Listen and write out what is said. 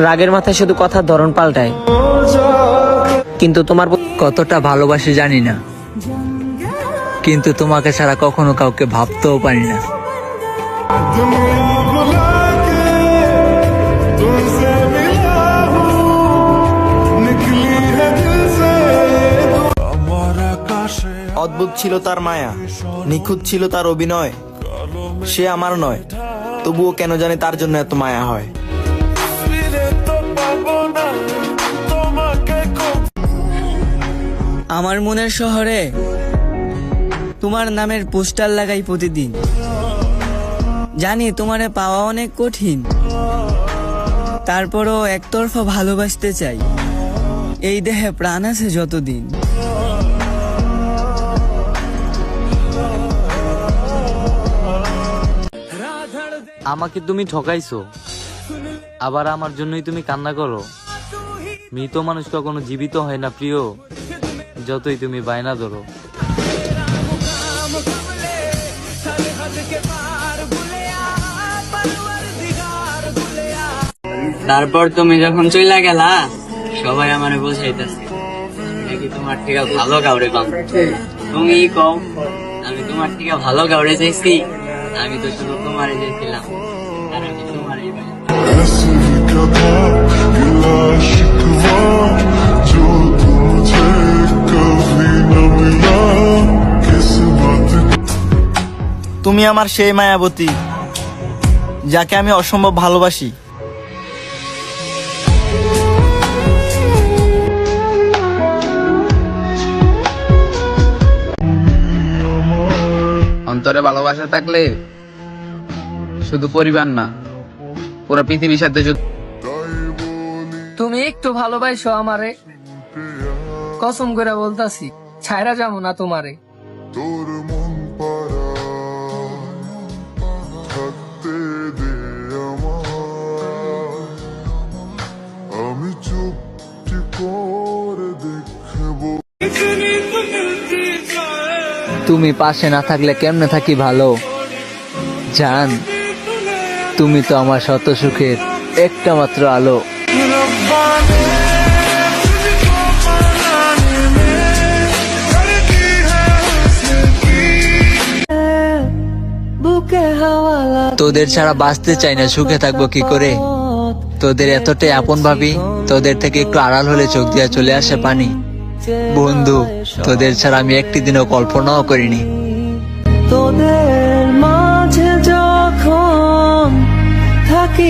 রাগের মাথায় শুধু কথার ধরন পাল্টায়, কিন্তু তোমার কতটা ভালোবাসি জানি না, কিন্তু তোমাকে ছাড়া কখনো কাউকে ভাবতেও পারি না। অদ্ভুত ছিল তার মায়া, নিখুঁত ছিল তার অভিনয়। সে আমার নয়, তবুও কেন জানি তার জন্য এত মায়া হয়। আমার মনের শহরে তোমার নামের পোস্টার লাগাই প্রতিদিন। জানি তোমারে পাওয়া অনেক কঠিন, তারপরও একতরফা ভালোবাসতে চাই। এই দেহে প্রাণ আছে যতদিন। আমাকে তুমি ঠকাইছো, আবার আমার জন্যই তুমি কান্না করো। মৃত মানুষ কখনো জীবিত হয় না প্রিয়, যতই তুমি বায়না ধরো। তারপর তুমি যখন চইলা গেলা, সবাই আমারে বোঝাইতেছে নাকি তোমার থেকে ভালো কাউরে কম। তুমি কও আমি তোমার থেকে ভালো কাউরে চাইছি? আমি তো শুধু তোমারে চাইছিলাম, আর আমি তোমারই পাই। তুমি আমার সেই মায়াবতী, যাকে আমি অসম্ভব ভালোবাসি। অন্তরে ভালোবাসা থাকলে শুধু পরিবার না, পুরো পৃথিবীর সাথে তুমি একটু ভালোবাসো আমারে, কসম করে বলতাছি ছাইরা যাবো না তোমারে। তুমি পাশে না থাকলে কেমনে থাকি ভালো জান, তুমি তো আমার শত সুখের একটা মাত্র আলো। তোদের ছাড়া বাঁচতে চাই না, সুখে থাকবো কি করে। তোদের এতটাই আপন ভাবি, তোদের থেকে একটু আড়াল হলে চোখ দিয়া চলে আসে পানি। বন্ধু, তোদের ছাড়া আমি একটি দিনও কল্পনাও করিনি।